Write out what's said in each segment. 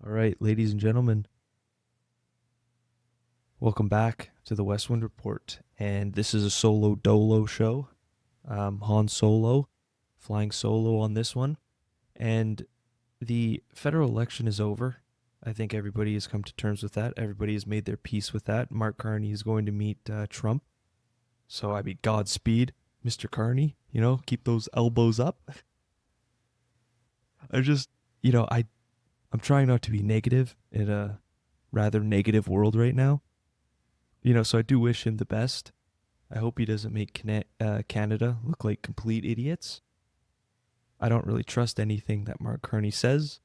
All right, ladies and gentlemen, welcome back to the Westwind Report. And this is a solo dolo show. Han Solo, flying solo on this one. And the federal election is over. I think everybody has come to terms with that. Everybody has made their peace with that. Mark Carney is going to meet Trump. So, I mean, Godspeed, Mr. Carney. Keep those elbows up. I just, I'm trying not to be negative in a rather negative world right now. So I do wish him the best. I hope he doesn't make Canada look like complete idiots. I don't really trust anything that Mark Carney says.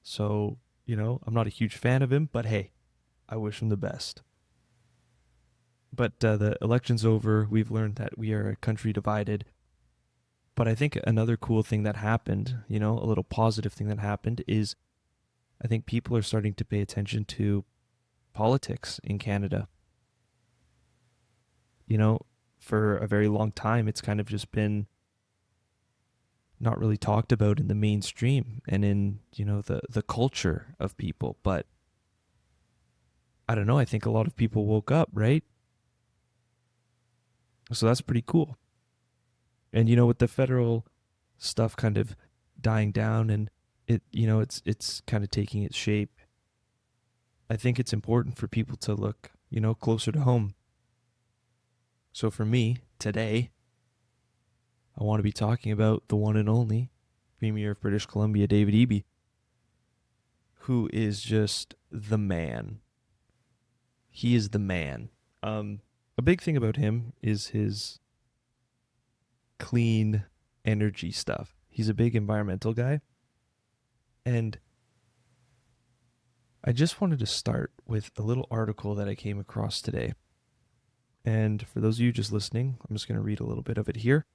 So, I'm not a huge fan of him, but hey, I wish him the best. But the election's over. We've learned that we are a country divided. But I think another cool thing that happened, a little positive thing that happened is I think people are starting to pay attention to politics in Canada. For a very long time, it's kind of just been not really talked about in the mainstream and in, the culture of people. But I don't know, I think a lot of people woke up, right? So that's pretty cool. And, with the federal stuff kind of dying down and it's kind of taking its shape, I think it's important for people to look, closer to home. So for me, today, I want to be talking about the one and only Premier of British Columbia, David Eby, who is just the man. He is the man. A big thing about him is his clean energy stuff. He's a big environmental guy. And I just wanted to start with a little article that I came across today. And for those of you just listening, I'm just going to read a little bit of it here.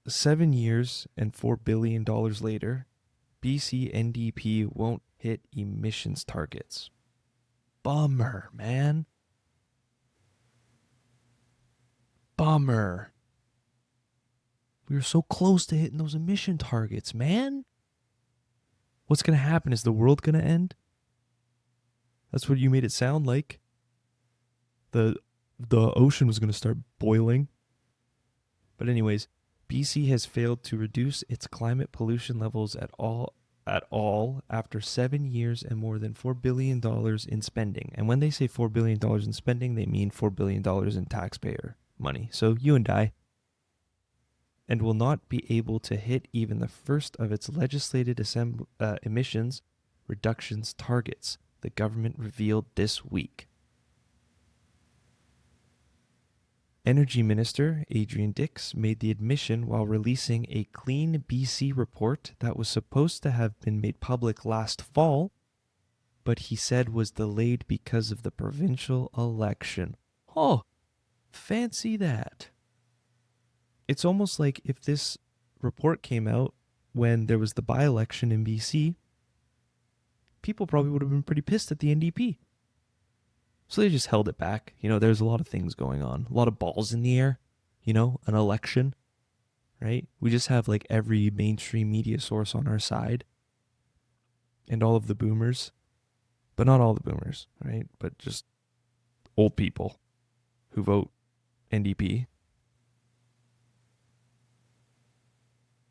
7 years and $4 billion later, BCNDP won't hit emissions targets. Bummer, man. Bummer. We were so close to hitting those emission targets, man. What's going to happen? Is the world going to end? That's what you made it sound like. The ocean was going to start boiling. But anyways, BC has failed to reduce its climate pollution levels at all after 7 years and more than $4 billion in spending. And when they say $4 billion in spending, they mean $4 billion in taxpayer money. So you and I. And will not be able to hit even the first of its legislated emissions reductions targets, the government revealed this week. Energy Minister Adrian Dix made the admission while releasing a Clean BC report that was supposed to have been made public last fall, but he said was delayed because of the provincial election. Oh, fancy that. It's almost like if this report came out when there was the by-election in BC, people probably would have been pretty pissed at the NDP. So they just held it back. There's a lot of things going on. A lot of balls in the air. An election, right? We just have like every mainstream media source on our side. And all of the boomers. But not all the boomers, right? But just old people who vote NDP.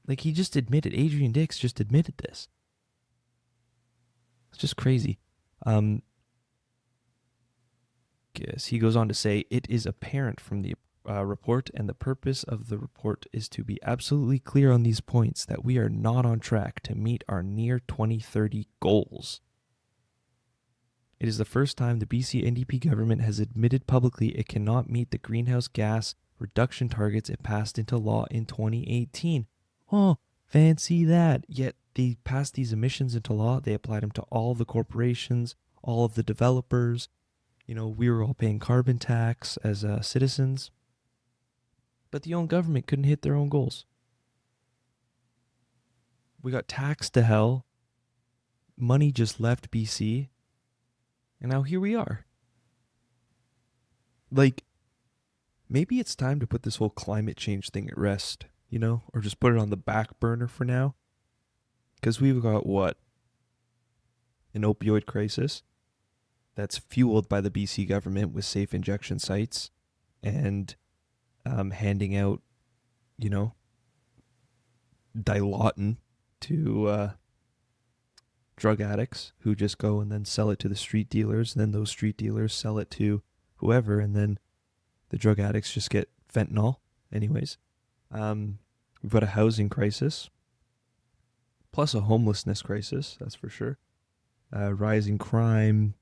Like he just admitted, Adrian Dix just admitted this. It's just crazy. Yes, he goes on to say, it is apparent from the report, and the purpose of the report is to be absolutely clear on these points, that we are not on track to meet our near 2030 goals. It is the first time the BC NDP government has admitted publicly it cannot meet the greenhouse gas reduction targets it passed into law in 2018. Oh, fancy that. Yet they passed these emissions into law. They applied them to all the corporations, all of the developers. We were all paying carbon tax as citizens. But the own government couldn't hit their own goals. We got taxed to hell. Money just left BC. And now here we are. Like, maybe it's time to put this whole climate change thing at rest, or just put it on the back burner for now. Because we've got, an opioid crisis that's fueled by the BC government with safe injection sites and handing out, you know, Dilaudid to drug addicts who just go and then sell it to the street dealers. And then those street dealers sell it to whoever, and then the drug addicts just get fentanyl. Anyways, we've got a housing crisis, plus a homelessness crisis, that's for sure. Rising crime.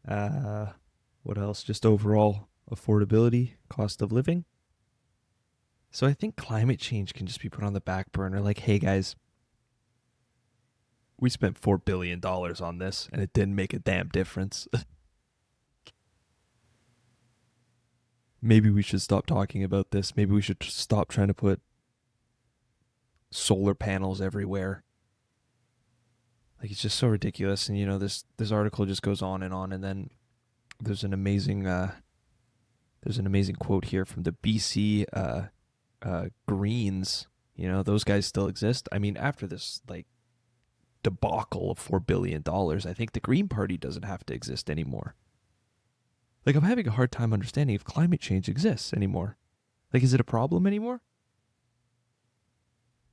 What else? Just overall affordability, cost of living. So I think climate change can just be put on the back burner. Like, hey guys, we spent $4 billion on this and it didn't make a damn difference. Maybe we should stop talking about this. Maybe we should stop trying to put solar panels everywhere. Like, it's just so ridiculous. And, you know, this article just goes on, and then there's an amazing quote here from the BC Greens. You know, those guys still exist. I mean, after this, like, debacle of $4 billion, I think the Green Party doesn't have to exist anymore. Like, I'm having a hard time understanding if climate change exists anymore. Like, is it a problem anymore?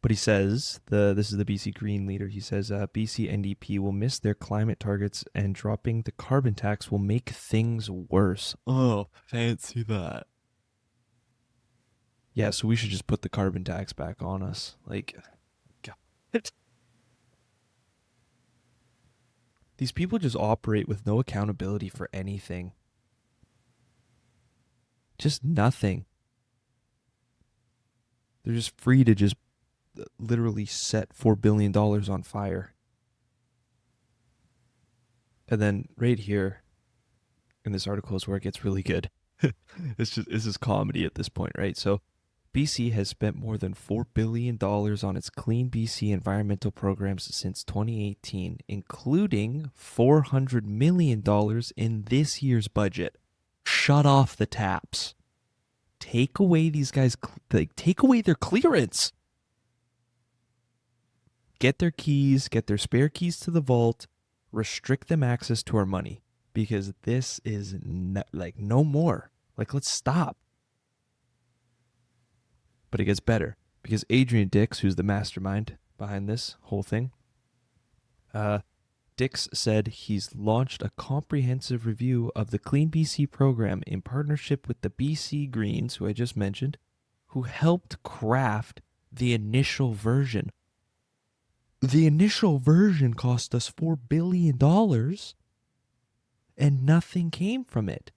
But he says, this is the BC Green leader, he says, BCNDP will miss their climate targets and dropping the carbon tax will make things worse. Oh, fancy that. Yeah, so we should just put the carbon tax back on us. Like, God. These people just operate with no accountability for anything. Just nothing. They're just free to just literally set $4 billion on fire. And then right here in this article is where it gets really good. This is comedy at this point, right? So BC has spent more than $4 billion on its Clean BC environmental programs since 2018, including $400 million in this year's budget. Shut off the taps. Take away these guys, take away their clearance. Get their keys, get their spare keys to the vault, restrict them access to our money. Because this is no more. Like, let's stop. But it gets better. Because Adrian Dix, who's the mastermind behind this whole thing, Dix said he's launched a comprehensive review of the Clean BC program in partnership with the BC Greens, who I just mentioned, who helped craft the initial version. The initial version cost us $4 billion and nothing came from it.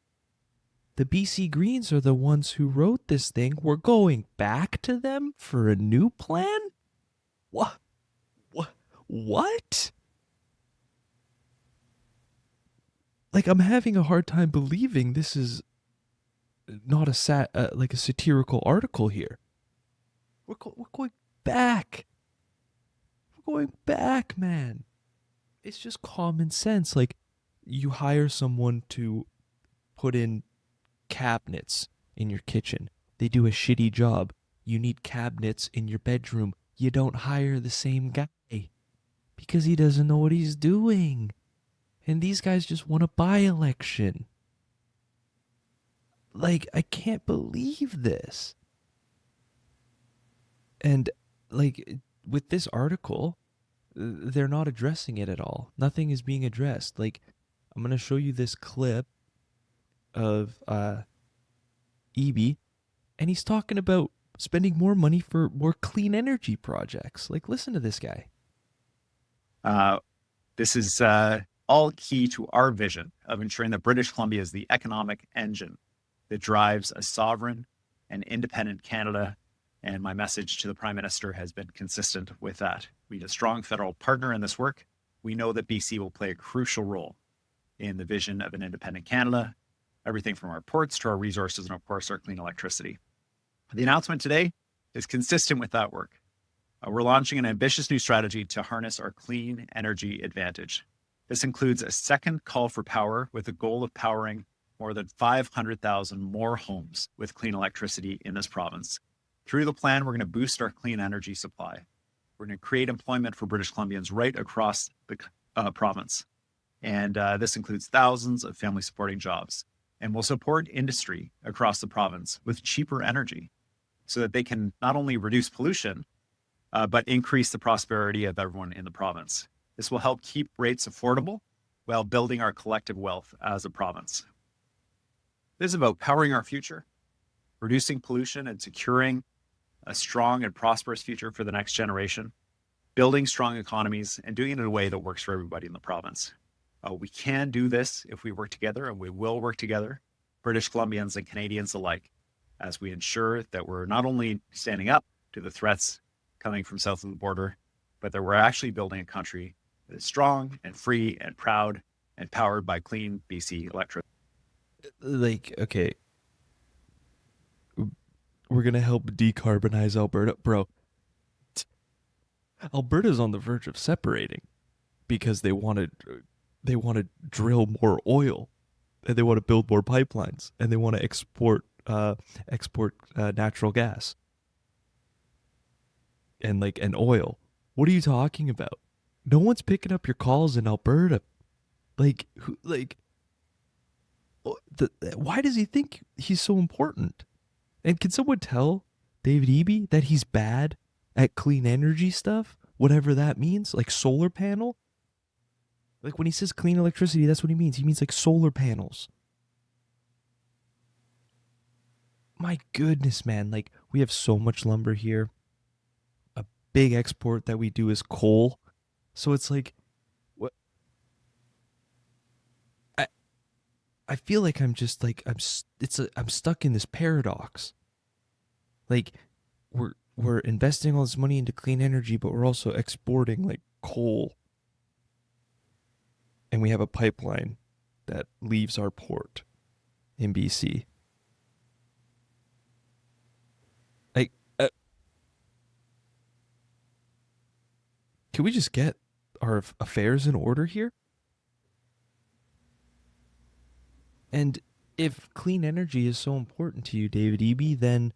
The BC Greens are the ones who wrote this thing. We're going back to them for a new plan? What? Like, I'm having a hard time believing this is not a satirical article here. We're going back. We're going back, man. It's just common sense. Like, you hire someone to put in cabinets in your kitchen. They do a shitty job. You need cabinets in your bedroom. You don't hire the same guy because he doesn't know what he's doing. And these guys just want a by-election. Like, I can't believe this. And, like, with this article, they're not addressing it at all. Nothing is being addressed. Like, I'm going to show you this clip of Eby, and he's talking about spending more money for more clean energy projects. Like, listen to this guy. This is all key to our vision of ensuring that British Columbia is the economic engine that drives a sovereign and independent Canada. And my message to the Prime Minister has been consistent with that. We need a strong federal partner in this work. We know that BC will play a crucial role in the vision of an independent Canada, everything from our ports to our resources and, of course, our clean electricity. The announcement today is consistent with that work. We're launching an ambitious new strategy to harness our clean energy advantage. This includes a second call for power with the goal of powering more than 500,000 more homes with clean electricity in this province. Through the plan, we're going to boost our clean energy supply. We're going to create employment for British Columbians right across province. And this includes thousands of family supporting jobs, and will support industry across the province with cheaper energy so that they can not only reduce pollution, but increase the prosperity of everyone in the province. This will help keep rates affordable while building our collective wealth as a province. This is about powering our future, reducing pollution, and securing a strong and prosperous future for the next generation, building strong economies, and doing it in a way that works for everybody in the province. We can do this if we work together, and we will work together, British Columbians and Canadians alike, as we ensure that we're not only standing up to the threats coming from south of the border, but that we're actually building a country that is strong and free and proud and powered by clean BC electricity. Like, okay, we're going to help decarbonize Alberta. Bro, Alberta's on the verge of separating because they want to drill more oil, and they want to build more pipelines, and they want to export natural gas and oil. What are you talking about? No one's picking up your calls in Alberta. Why does he think he's so important? And can someone tell David Eby that he's bad at clean energy stuff, whatever that means, like solar panel? Like when he says clean electricity, that's what he means. He means like solar panels. My goodness, man. Like, we have so much lumber here. A big export that we do is coal. So it's like, what? I feel like I'm just like, I'm stuck in this paradox. Like, we're investing all this money into clean energy, but we're also exporting like coal. And we have a pipeline that leaves our port in BC. Like, can we just get our affairs in order here? And if clean energy is so important to you, David Eby, then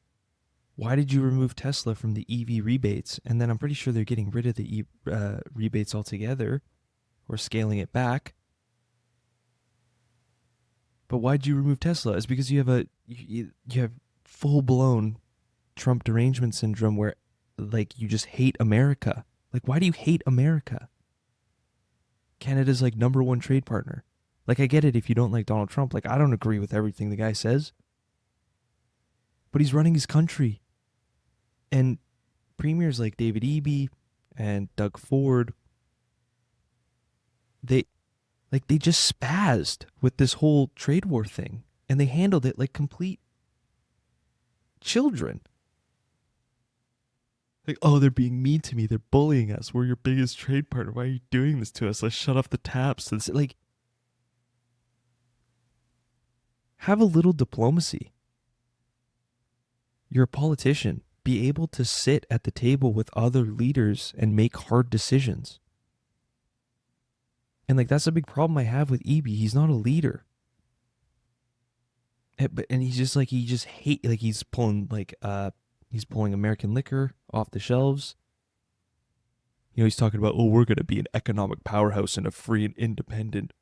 why did you remove Tesla from the EV rebates? And then I'm pretty sure they're getting rid of the rebates altogether, or scaling it back. But why'd you remove Tesla? It's because you have full blown Trump derangement syndrome, where like you just hate America. Like, why do you hate America? Canada's like #1 trade partner. Like, I get it if you don't like Donald Trump. Like, I don't agree with everything the guy says, but he's running his country. And premiers like David Eby and Doug Ford, they just spazzed with this whole trade war thing, and they handled it like complete children. Like, oh, they're being mean to me. They're bullying us. We're your biggest trade partner. Why are you doing this to us? Let's shut off the taps. Like, have a little diplomacy. You're a politician. Be able to sit at the table with other leaders and make hard decisions. And like, that's a big problem I have with Eby. He's not a leader. And he's just like, he's pulling American liquor off the shelves. You know, he's talking about, oh, we're going to be an economic powerhouse and a free and independent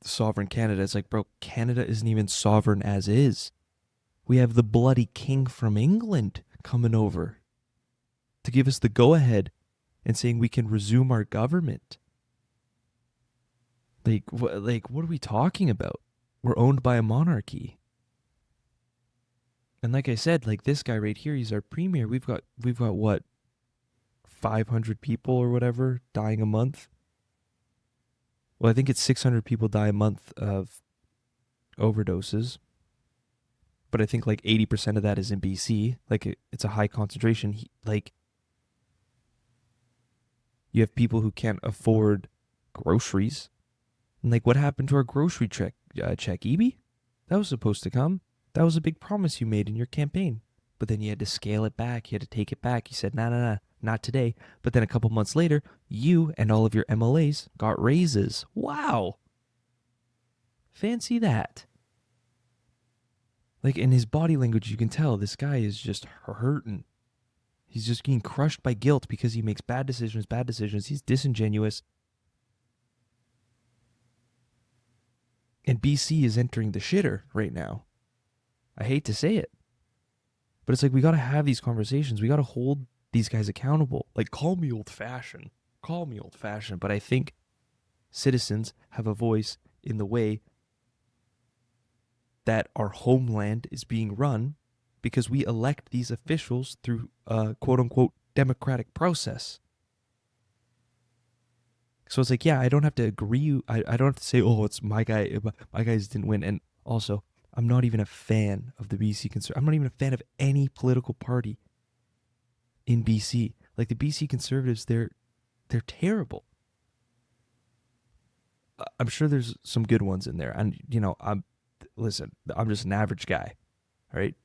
sovereign Canada. It's like, bro, Canada isn't even sovereign as is. We have the bloody king from England coming over to give us the go-ahead and saying we can resume our government. Like, what are we talking about? We're owned by a monarchy. And like I said, like this guy right here, he's our premier. We've got what, 500 people or whatever dying a month? Well, I think it's 600 people die a month of overdoses. But I think like 80% of that is in BC. Like, it's a high concentration. You have people who can't afford groceries. And like, what happened to our grocery check, Eby? That was supposed to come. That was a big promise you made in your campaign. But then you had to scale it back. You had to take it back. You said, nah, not today. But then a couple months later, you and all of your MLAs got raises. Wow. Fancy that. Like, in his body language, you can tell this guy is just hurting. He's just getting crushed by guilt because he makes bad decisions. He's disingenuous. And BC is entering the shitter right now. I hate to say it, but it's like we got to have these conversations. We got to hold these guys accountable. Like, call me old fashioned. Call me old fashioned. But I think citizens have a voice in the way that our homeland is being run because we elect these officials through a quote unquote democratic process. So it's like, yeah, I don't have to agree. I don't have to say, oh, it's my guy. My guys didn't win. And also, I'm not even a fan of the BC Conservatives. I'm not even a fan of any political party in BC. Like the BC Conservatives, they're terrible. I'm sure there's some good ones in there. And, I'm just an average guy, right?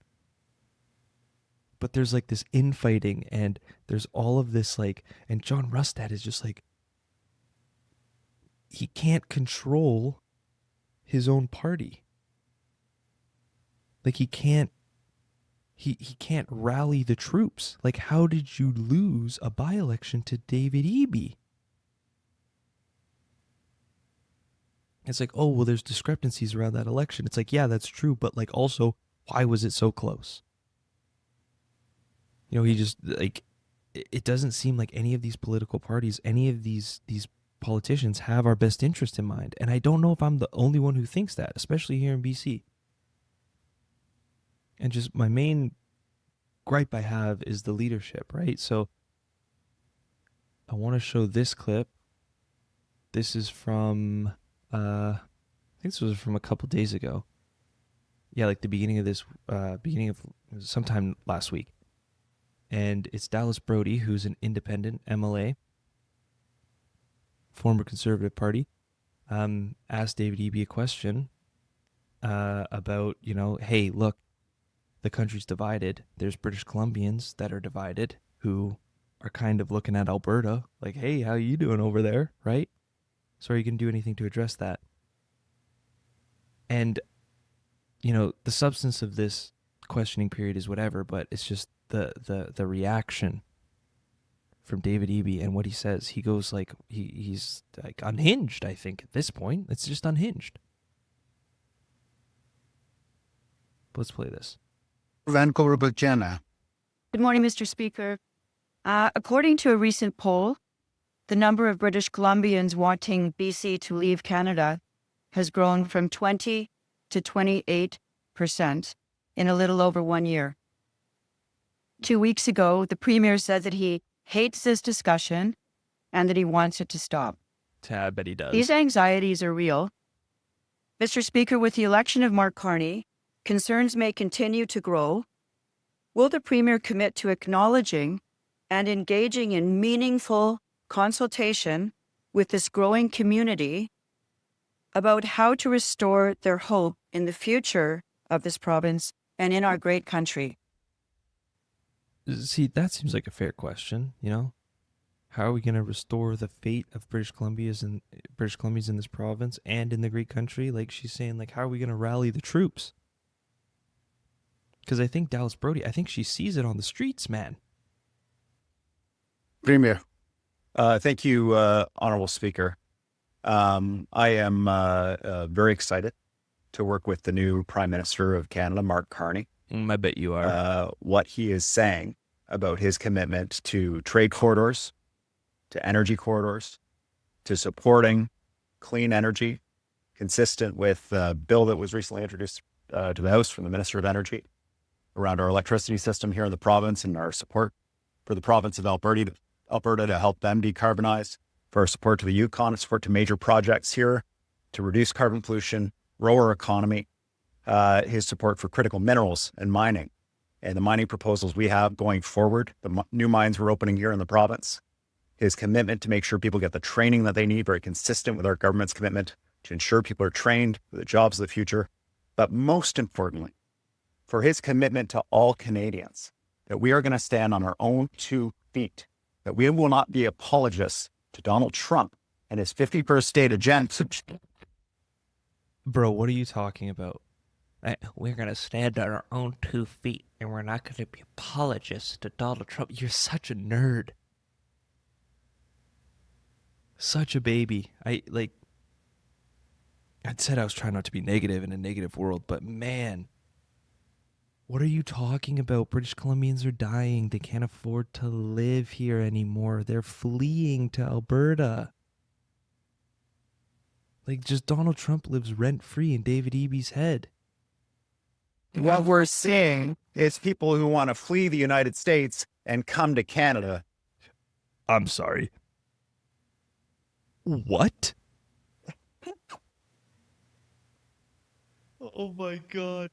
But there's like this infighting and there's all of this like, and John Rustad is just like, he can't control his own party. Like he can't rally the troops. Like, how did you lose a by-election to David Eby? It's like, oh, well, there's discrepancies around that election. It's like, yeah, that's true, but like also, why was it so close? He just like, it doesn't seem like any of these political parties, any of these politicians have our best interest in mind. And I don't know if I'm the only one who thinks that, especially here in BC. And just my main gripe I have is the leadership, right? So I want to show this clip. This is from, I think this was from a couple days ago. Yeah, like the beginning of sometime last week. And it's Dallas Brody, who's an independent MLA, former Conservative Party, asked David Eby a question about, hey, look, the country's divided. There's British Columbians that are divided who are kind of looking at Alberta like, hey, how you doing over there, right? So are you going to do anything to address that? And, the substance of this questioning period is whatever, but it's just the reaction from David Eby and what he says. He goes like, he's like unhinged, I think, at this point. It's just unhinged. Let's play this. Vancouver, Virginia. Good morning, Mr. Speaker. According to a recent poll, the number of British Columbians wanting BC to leave Canada has grown from 20 to 28% in a little over 1 year. 2 weeks ago, the Premier said that he hates this discussion and that he wants it to stop. I bet he does. These anxieties are real. Mr. Speaker, with the election of Mark Carney, concerns may continue to grow. Will the Premier commit to acknowledging and engaging in meaningful consultation with this growing community about how to restore their hope in the future of this province and in our great country? See, that seems like a fair question, How are we going to restore the fate of British Columbians in this province and in the great country? Like she's saying, like, how are we going to rally the troops? Because I think Dallas Brody, I think she sees it on the streets, man. Premier. Thank you, Honorable Speaker. I am very excited to work with the new Prime Minister of Canada, Mark Carney. I bet you are. What he is saying about his commitment to trade corridors, to energy corridors, to supporting clean energy, consistent with a bill that was recently introduced to the House from the Minister of Energy around our electricity system here in the province and our support for the province of Alberta to help them decarbonize, for our support to the Yukon, support to major projects here to reduce carbon pollution, grow our economy, his support for critical minerals and mining, and the mining proposals we have going forward, the new mines we're opening here in the province, his commitment to make sure people get the training that they need, very consistent with our government's commitment to ensure people are trained for the jobs of the future, but most importantly, for his commitment to all Canadians, that we are going to stand on our own 2 feet, that we will not be apologists to Donald Trump and his 51st state agenda. Bro, what are you talking about? We're going to stand on our own 2 feet and we're not going to be apologists to Donald Trump. You're such a nerd. Such a baby. I said I was trying not to be negative in a negative world, but man, what are you talking about? British Columbians are dying. They can't afford to live here anymore. They're fleeing to Alberta. Like, just Donald Trump lives rent-free in David Eby's head. What we're seeing is people who want to flee the United States and come to Canada. I'm sorry. What? Oh my God.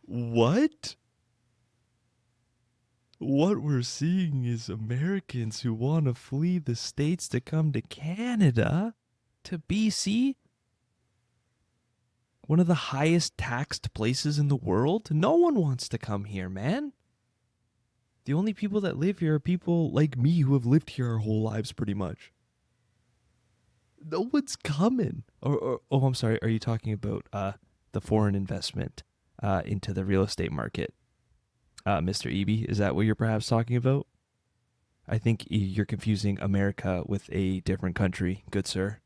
What? What we're seeing is Americans who want to flee the States to come to Canada, to BC, one of the highest taxed places in the world. No one wants to come here, man. The only people that live here are people like me who have lived here our whole lives pretty much. No one's coming. Oh, I'm sorry. Are you talking about the foreign investment into the real estate market? Mr. Eby, is that what you're perhaps talking about? I think you're confusing America with a different country, good sir.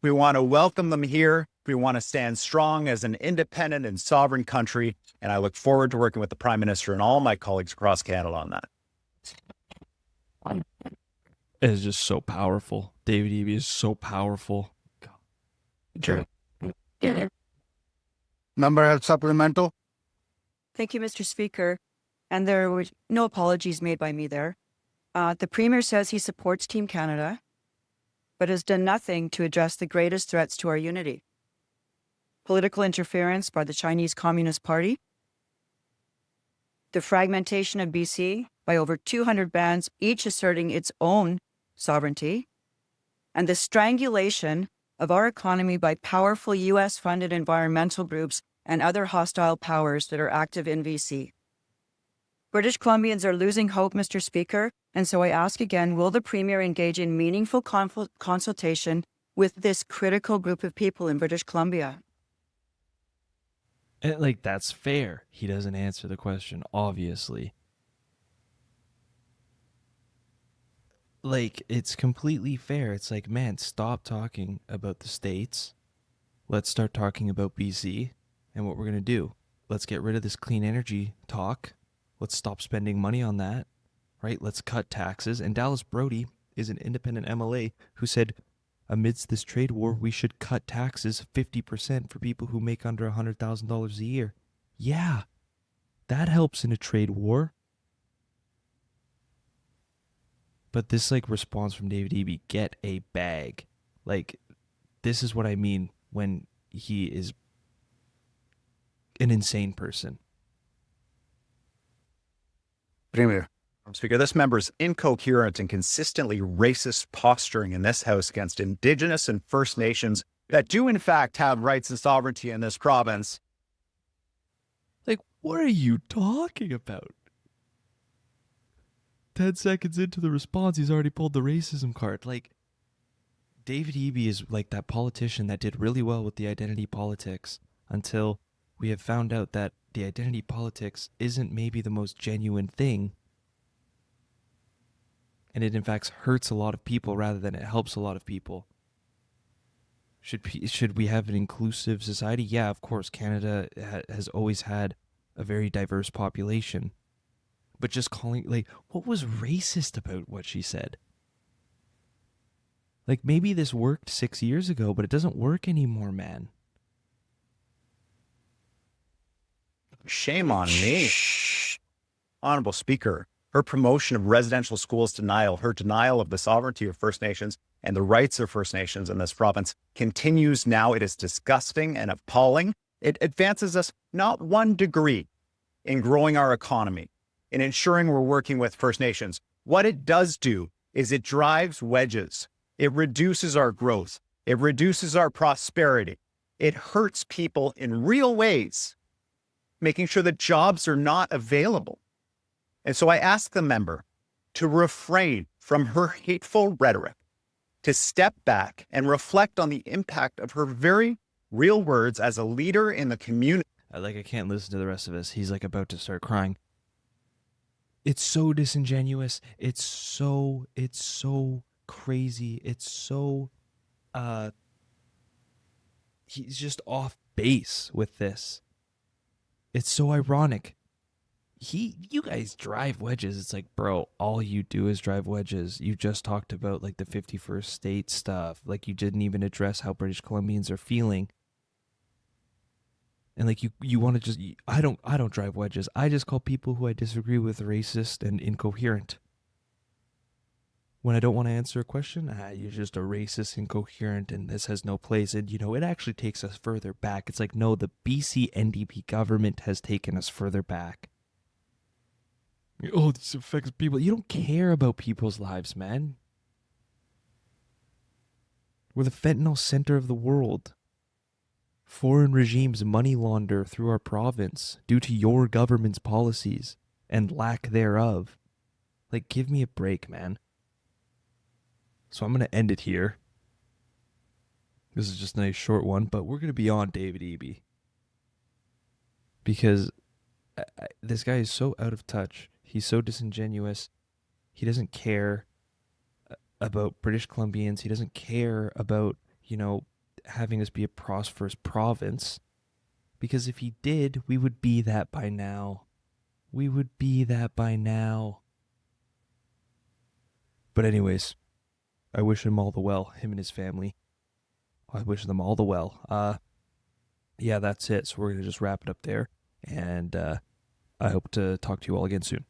We want to welcome them here. We want to stand strong as an independent and sovereign country. And I look forward to working with the Prime Minister and all my colleagues across Canada on that. It is just so powerful. David Eby is so powerful. Sure. Member has supplemental. Thank you, Mr. Speaker. And there were no apologies made by me there. The Premier says he supports Team Canada, but has done nothing to address the greatest threats to our unity. Political interference by the Chinese Communist Party, the fragmentation of BC by over 200 bands, each asserting its own sovereignty, and the strangulation of our economy by powerful US-funded environmental groups and other hostile powers that are active in BC. British Columbians are losing hope, Mr. Speaker, and so I ask again, will the Premier engage in meaningful consultation with this critical group of people in British Columbia? And, like, that's fair. He doesn't answer the question, obviously. Like, it's completely fair. It's like, man, stop talking about the States. Let's start talking about BC and what we're going to do. Let's get rid of this clean energy talk. Let's stop spending money on that, right? Let's cut taxes. And Dallas Brody is an independent MLA who said, amidst this trade war, we should cut taxes 50% for people who make under $100,000 a year. Yeah, that helps in a trade war. But this, like, response from David Eby, get a bag. Like, this is what I mean when he is an insane person. Premier. Speaker, this member's incoherent and consistently racist posturing in this House against Indigenous and First Nations that do in fact have rights and sovereignty in this province. Like, what are you talking about? 10 seconds into the response, he's already pulled the racism card. Like, David Eby is like that politician that did really well with the identity politics until we have found out that the identity politics isn't maybe the most genuine thing. And it in fact hurts a lot of people rather than it helps a lot of people. Should we have an inclusive society? Yeah, of course. Canada has always had a very diverse population. But just calling, like, what was racist about what she said? Like, maybe this worked 6 years ago, but it doesn't work anymore, man. Shame on me. Honorable Speaker, her promotion of residential schools denial, her denial of the sovereignty of First Nations and the rights of First Nations in this province continues now. It is disgusting and appalling. It advances us not 1 degree in growing our economy, in ensuring we're working with First Nations. What it does do is it drives wedges. It reduces our growth. It reduces our prosperity. It hurts people in real ways, making sure that jobs are not available. And so I ask the member to refrain from her hateful rhetoric, to step back and reflect on the impact of her very real words as a leader in the community. I can't listen to the rest of this. He's like about to start crying. It's so disingenuous. It's so crazy. It's so he's just off base with this. It's so ironic. You guys drive wedges. It's like, bro, all you do is drive wedges. You just talked about like the 51st state stuff. Like you didn't even address how British Columbians are feeling. And like you want to just I don't drive wedges. I just call people who I disagree with racist and incoherent. When I don't want to answer a question, you're just a racist, incoherent, and this has no place. And, it actually takes us further back. It's like, no, the BCNDP government has taken us further back. Oh, this affects people. You don't care about people's lives, man. We're the fentanyl center of the world. Foreign regimes money launder through our province due to your government's policies and lack thereof. Like, give me a break, man. So I'm going to end it here. This is just a nice short one, but we're going to be on David Eby. Because this guy is so out of touch. He's so disingenuous. He doesn't care about British Columbians. He doesn't care about, having us be a prosperous province. Because if he did, we would be that by now. We would be that by now. But anyways, I wish him all the well, him and his family. I wish them all the well. Yeah, that's it. So we're going to just wrap it up there. And I hope to talk to you all again soon.